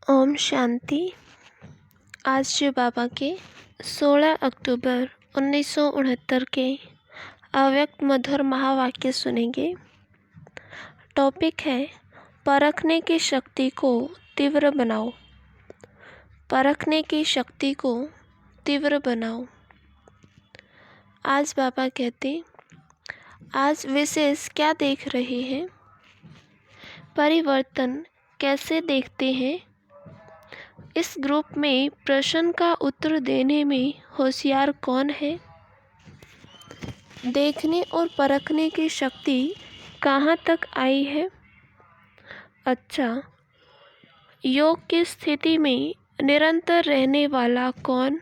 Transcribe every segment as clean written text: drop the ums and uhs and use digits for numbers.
ओम शांति। आज शिव बाबा के 16 अक्टूबर 1969 के अव्यक्त मधुर महावाक्य सुनेंगे। टॉपिक है परखने की शक्ति को तीव्र बनाओ। परखने की शक्ति को तीव्र बनाओ। आज बाबा कहते, आज विशेष क्या देख रहे हैं? परिवर्तन कैसे देखते हैं? इस ग्रुप में प्रश्न का उत्तर देने में होशियार कौन है? देखने और परखने की शक्ति कहाँ तक आई है? अच्छा, योग की स्थिति में निरंतर रहने वाला कौन?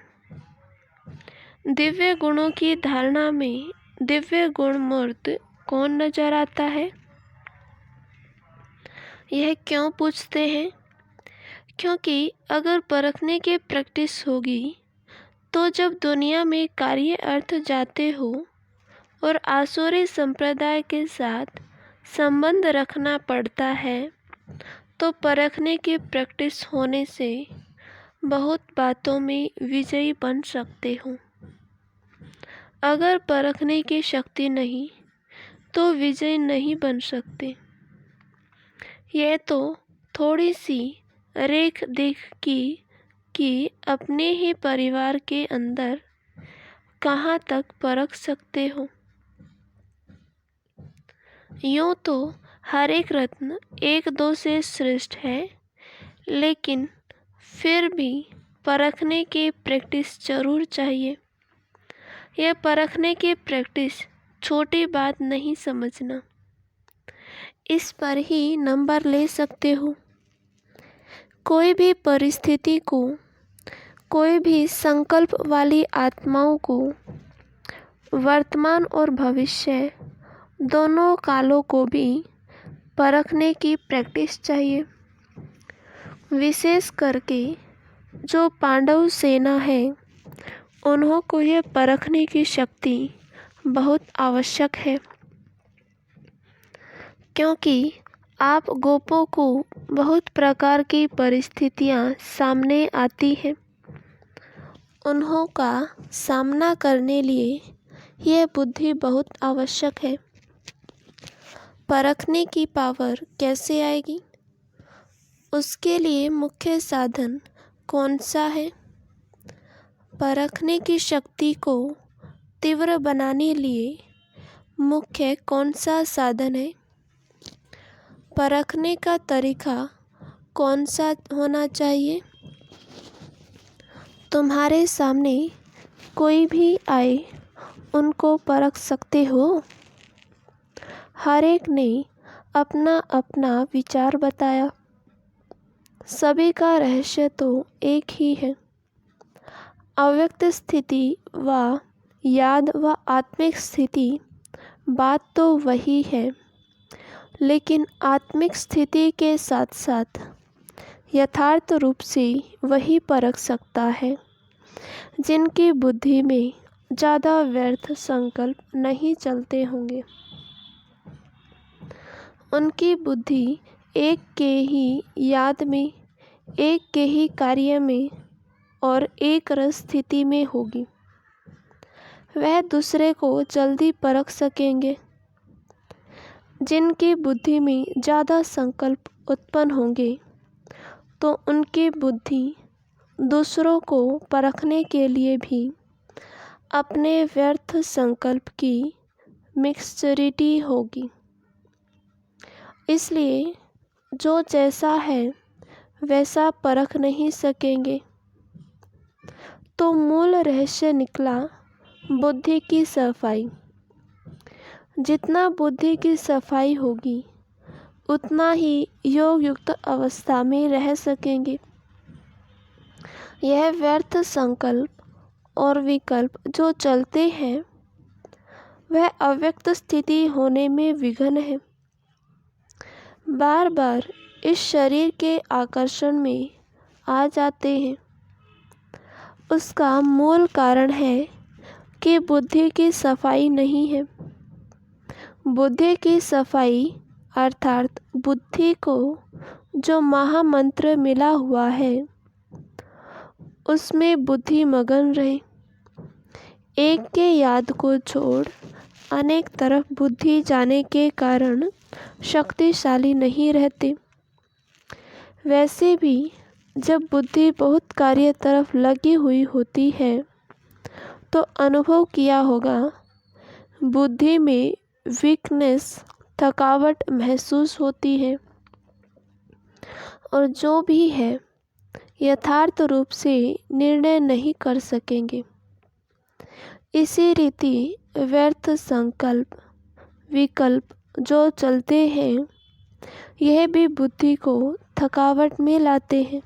दिव्य गुणों की धारणा में दिव्य गुण मूर्त कौन नजर आता है? यह क्यों पूछते हैं? क्योंकि अगर परखने की प्रैक्टिस होगी तो जब दुनिया में कार्य अर्थ जाते हो और आसुरी संप्रदाय के साथ संबंध रखना पड़ता है तो परखने की प्रैक्टिस होने से बहुत बातों में विजयी बन सकते हो। अगर परखने की शक्ति नहीं तो विजय नहीं बन सकते। यह तो थोड़ी सी रेख देख कि अपने ही परिवार के अंदर कहाँ तक परख सकते हो। यूँ तो हर एक रत्न एक दो से श्रेष्ठ है, लेकिन फिर भी परखने की प्रैक्टिस जरूर चाहिए। यह परखने की प्रैक्टिस छोटी बात नहीं समझना। इस पर ही नंबर ले सकते हो। कोई भी परिस्थिति को, कोई भी संकल्प वाली आत्माओं को वर्तमान और भविष्य दोनों कालों को भी परखने की प्रैक्टिस चाहिए। विशेष करके जो पांडव सेना है, उन्हों को यह परखने की शक्ति बहुत आवश्यक है, क्योंकि आप गोपों को बहुत प्रकार की परिस्थितियां सामने आती हैं। उन्हों का सामना करने लिए यह बुद्धि बहुत आवश्यक है। परखने की पावर कैसे आएगी? उसके लिए मुख्य साधन कौन सा है? परखने की शक्ति को तीव्र बनाने लिए मुख्य कौन सा साधन है? परखने का तरीका कौन सा होना चाहिए? तुम्हारे सामने कोई भी आए, उनको परख सकते हो। हर एक ने अपना अपना विचार बताया। सभी का रहस्य तो एक ही है। अव्यक्त स्थिति व याद व आत्मिक स्थिति, बात तो वही है, लेकिन आत्मिक स्थिति के साथ साथ यथार्थ रूप से वही परख सकता है जिनकी बुद्धि में ज़्यादा व्यर्थ संकल्प नहीं चलते होंगे। उनकी बुद्धि एक के ही याद में, एक के ही कार्य में और एक रस स्थिति में होगी। वह दूसरे को जल्दी परख सकेंगे। जिनकी बुद्धि में ज़्यादा संकल्प उत्पन्न होंगे तो उनकी बुद्धि दूसरों को परखने के लिए भी अपने व्यर्थ संकल्प की मिक्सचरिटी होगी। इसलिए जो जैसा है वैसा परख नहीं सकेंगे। तो मूल रहस्य निकला बुद्धि की सफाई। जितना बुद्धि की सफाई होगी उतना ही योग युक्त अवस्था में रह सकेंगे। यह व्यर्थ संकल्प और विकल्प जो चलते हैं वह अव्यक्त स्थिति होने में विघ्न है। बार बार इस शरीर के आकर्षण में आ जाते हैं। उसका मूल कारण है कि बुद्धि की सफाई नहीं है। बुद्धि की सफाई अर्थात बुद्धि को जो महामंत्र मिला हुआ है उसमें बुद्धि मगन रहे। एक के याद को छोड़ अनेक तरफ बुद्धि जाने के कारण शक्तिशाली नहीं रहते। वैसे भी जब बुद्धि बहुत कार्य तरफ लगी हुई होती है तो अनुभव किया होगा, बुद्धि में वीकनेस, थकावट महसूस होती है और जो भी है यथार्थ रूप से निर्णय नहीं कर सकेंगे। इसी रीति व्यर्थ संकल्प, विकल्प जो चलते हैं, यह भी बुद्धि को थकावट में लाते हैं।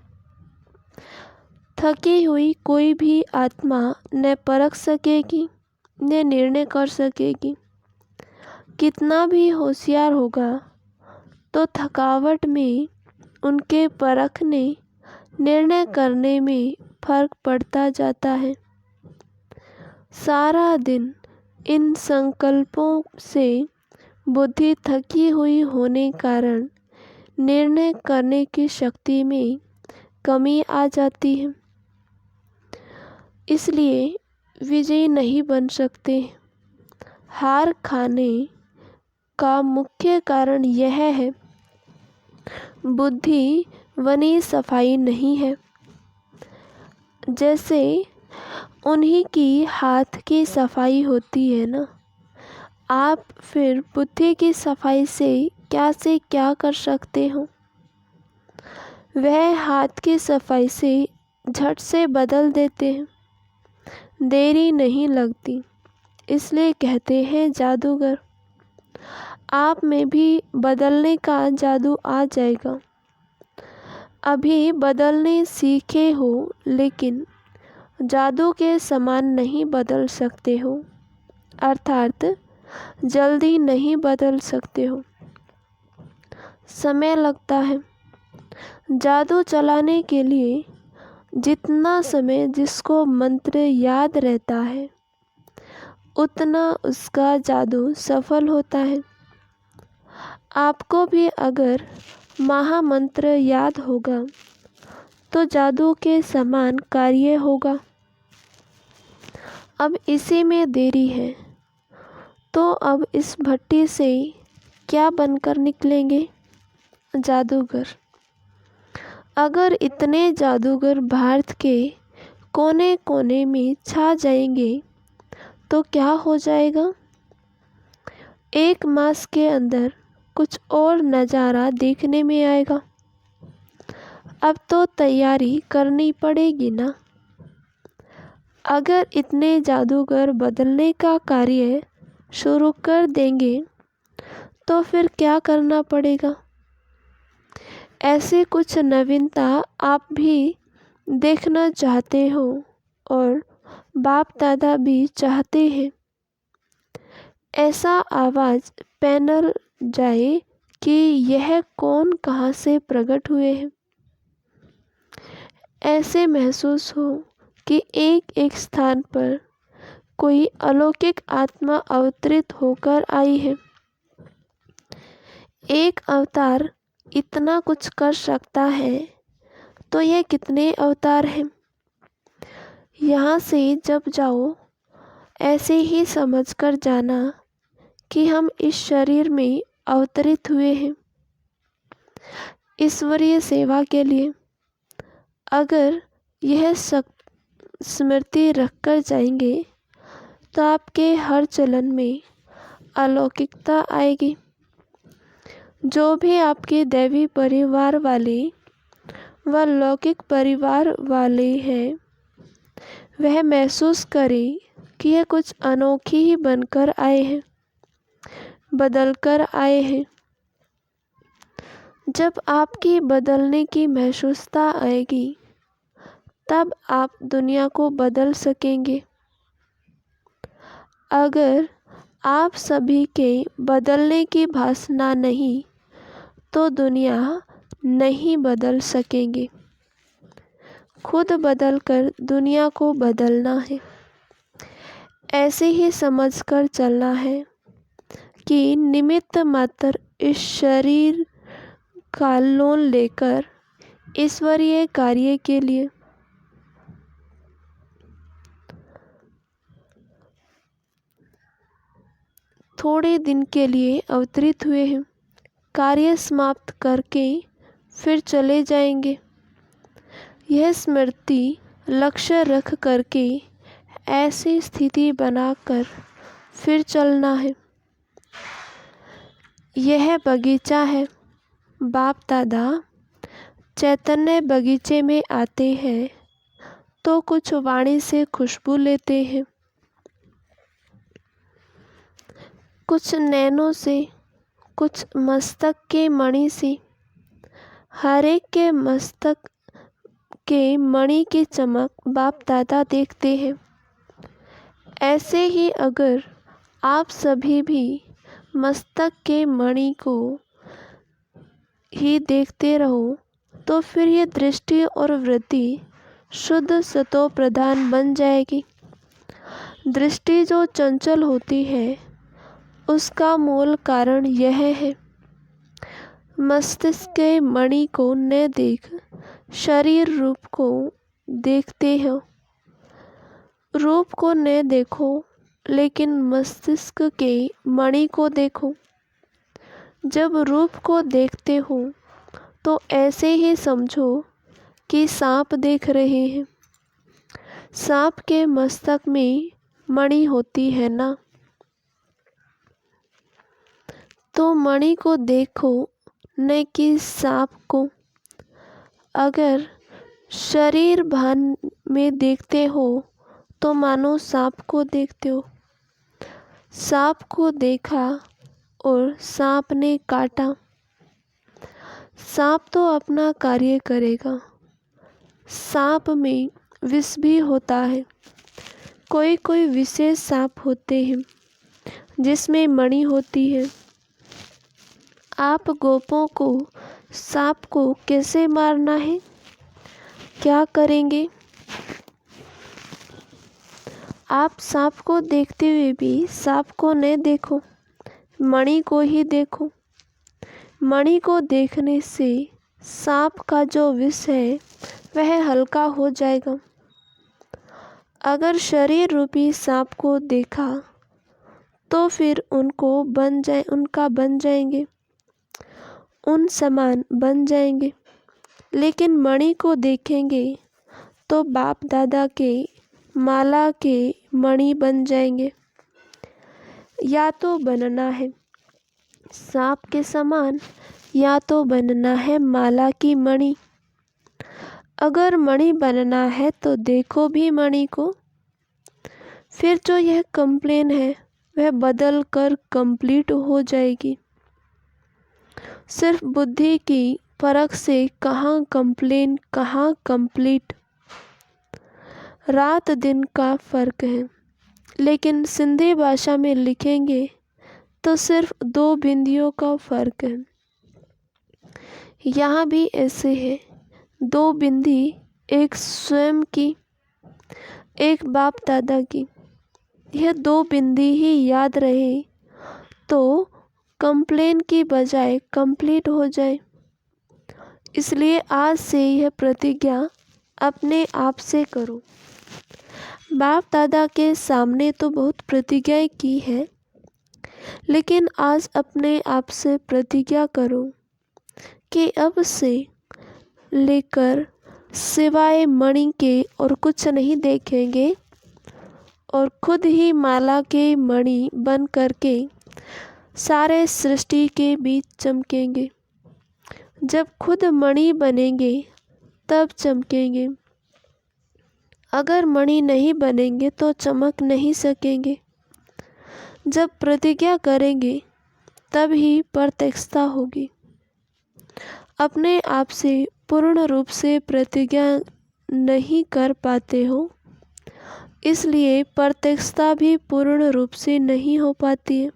थकी हुई कोई भी आत्मा न परख सकेगी न निर्णय कर सकेगी। कितना भी होशियार होगा तो थकावट में उनके परखने, निर्णय करने में फर्क पड़ता जाता है। सारा दिन इन संकल्पों से बुद्धि थकी हुई होने कारण निर्णय करने की शक्ति में कमी आ जाती है, इसलिए विजयी नहीं बन सकते। हार खाने का मुख्य कारण यह है, बुद्धि वनी सफाई नहीं है। जैसे उन्हीं की हाथ की सफाई होती है ना, आप फिर बुद्धि की सफाई से क्या कर सकते हो। वह हाथ की सफाई से झट से बदल देते हैं, देरी नहीं लगती, इसलिए कहते हैं जादूगर। आप में भी बदलने का जादू आ जाएगा। अभी बदलने सीखे हो लेकिन जादू के समान नहीं बदल सकते हो, अर्थात जल्दी नहीं बदल सकते हो, समय लगता है। जादू चलाने के लिए जितना समय जिसको मंत्र याद रहता है उतना उसका जादू सफल होता है। आपको भी अगर महामंत्र याद होगा तो जादू के समान कार्य होगा। अब इसी में देरी है, तो अब इस भट्टी से क्या बनकर निकलेंगे? जादूगर। अगर इतने जादूगर भारत के कोने कोने में छा जाएंगे तो क्या हो जाएगा? एक मास के अंदर कुछ और नज़ारा देखने में आएगा। अब तो तैयारी करनी पड़ेगी ना। अगर इतने जादूगर बदलने का कार्य शुरू कर देंगे तो फिर क्या करना पड़ेगा? ऐसे कुछ नवीनता आप भी देखना चाहते हो और बाप दादा भी चाहते हैं। ऐसा आवाज़ पैनल जाए कि यह कौन कहाँ से प्रकट हुए हैं। ऐसे महसूस हो कि एक एक स्थान पर कोई अलौकिक आत्मा अवतरित होकर आई है। एक अवतार इतना कुछ कर सकता है तो यह कितने अवतार हैं? यहाँ से जब जाओ ऐसे ही समझकर जाना कि हम इस शरीर में अवतरित हुए हैं ईश्वरीय सेवा के लिए। अगर यह स्मृति रखकर जाएंगे तो आपके हर चलन में अलौकिकता आएगी। जो भी आपके दैवी परिवार वाले व लौकिक परिवार वाले हैं, वह महसूस करें कि यह कुछ अनोखी ही बनकर आए हैं, बदलकर आए हैं। जब आपकी बदलने की महसूसता आएगी तब आप दुनिया को बदल सकेंगे। अगर आप सभी के बदलने की वासना नहीं तो दुनिया नहीं बदल सकेंगे। खुद बदलकर दुनिया को बदलना है। ऐसे ही समझकर चलना है कि निमित्त मात्र इस शरीर का लोन लेकर ईश्वरीय कार्य के लिए थोड़े दिन के लिए अवतरित हुए हैं। कार्य समाप्त करके फिर चले जाएंगे। यह स्मृति लक्ष्य रख करके ऐसी स्थिति बनाकर फिर चलना है। यह बगीचा है। बाप दादा चैतन्य बगीचे में आते हैं तो कुछ वाणी से खुशबू लेते हैं, कुछ नैनों से, कुछ मस्तक के मणि से। हर एक के मस्तक के मणि की चमक बाप दादा देखते हैं। ऐसे ही अगर आप सभी भी मस्तक के मणि को ही देखते रहो तो फिर ये दृष्टि और वृत्ति शुद्ध सतो प्रधान बन जाएगी। दृष्टि जो चंचल होती है उसका मूल कारण यह है। मस्तिष्क के मणि को न देख शरीर रूप को देखते हो। रूप को न देखो लेकिन मस्तिष्क के मणि को देखो। जब रूप को देखते हो तो ऐसे ही समझो कि सांप देख रहे हैं। सांप के मस्तक में मणि होती है ना, तो मणि को देखो न कि सांप को। अगर शरीर भान में देखते हो तो मानो सांप को देखते हो। सांप को देखा और सांप ने काटा। सांप तो अपना कार्य करेगा। सांप में विष भी होता है। कोई कोई विशेष सांप होते हैं जिसमें मणि होती है। आप गोपों को सांप को कैसे मारना है, क्या करेंगे? आप सांप को देखते हुए भी सांप को न देखो, मणि को ही देखो। मणि को देखने से सांप का जो विष है वह हल्का हो जाएगा। अगर शरीर रूपी सांप को देखा तो फिर उनका बन जाएंगे, उन समान बन जाएंगे। लेकिन मणि को देखेंगे तो बाप दादा के माला के मणि बन जाएंगे। या तो बनना है सांप के समान या तो बनना है माला की मणि। अगर मणि बनना है तो देखो भी मणि को। फिर जो यह कंप्लेन है वह बदल कर कंप्लीट हो जाएगी। सिर्फ बुद्धि की परख से कहाँ कंप्लेन कहाँ कंप्लीट। रात दिन का फर्क है। लेकिन सिंधी भाषा में लिखेंगे तो सिर्फ 2 बिंदियों का फर्क है। यहाँ भी ऐसे है। 2 बिंदी, एक स्वयं की, एक बाप दादा की। यह 2 बिंदी ही याद रहे तो कंप्लेन की बजाय कंप्लीट हो जाए। इसलिए आज से यह प्रतिज्ञा अपने आप से करो। बाप दादा के सामने तो बहुत प्रतिज्ञाएं की है, लेकिन आज अपने आप से प्रतिज्ञा करो कि अब से लेकर सिवाय मणि के और कुछ नहीं देखेंगे और खुद ही माला के मणि बन करके सारे सृष्टि के बीच चमकेंगे। जब खुद मणि बनेंगे तब चमकेंगे। अगर मणि नहीं बनेंगे तो चमक नहीं सकेंगे। जब प्रतिज्ञा करेंगे तब ही प्रत्यक्षता होगी। अपने आप से पूर्ण रूप से प्रतिज्ञा नहीं कर पाते हो, इसलिए प्रत्यक्षता भी पूर्ण रूप से नहीं हो पाती है।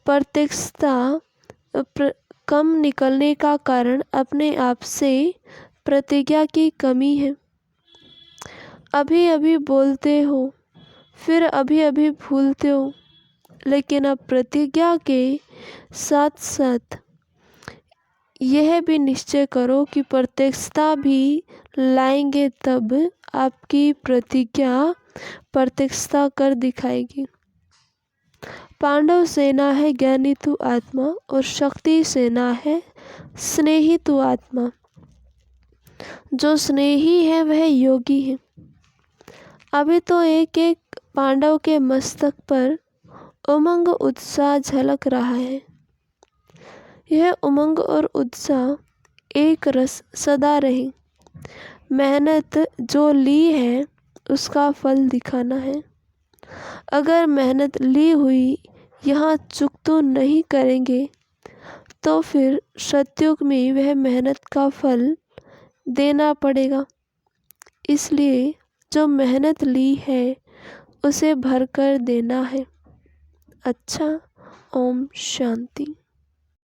प्रत्यक्षता कम निकलने का कारण अपने आप से प्रतिज्ञा की कमी है। अभी अभी बोलते हो, फिर अभी अभी भूलते हो। लेकिन अब प्रतिज्ञा के साथ साथ यह भी निश्चय करो कि प्रत्यक्षता भी लाएंगे, तब आपकी प्रतिज्ञा प्रत्यक्षता कर दिखाएगी। पांडव सेना है ज्ञानी तू आत्मा, और शक्ति सेना है स्नेही तू आत्मा। जो स्नेही है वह योगी है। अभी तो एक एक पांडव के मस्तक पर उमंग उत्साह झलक रहा है। यह उमंग और उत्साह एक रस सदा रहे। मेहनत जो ली है उसका फल दिखाना है। अगर मेहनत ली हुई यहाँ चुकतो नहीं करेंगे तो फिर सतयुग में वह मेहनत का फल देना पड़ेगा। इसलिए जो मेहनत ली है उसे भरकर देना है। अच्छा, ओम शांति।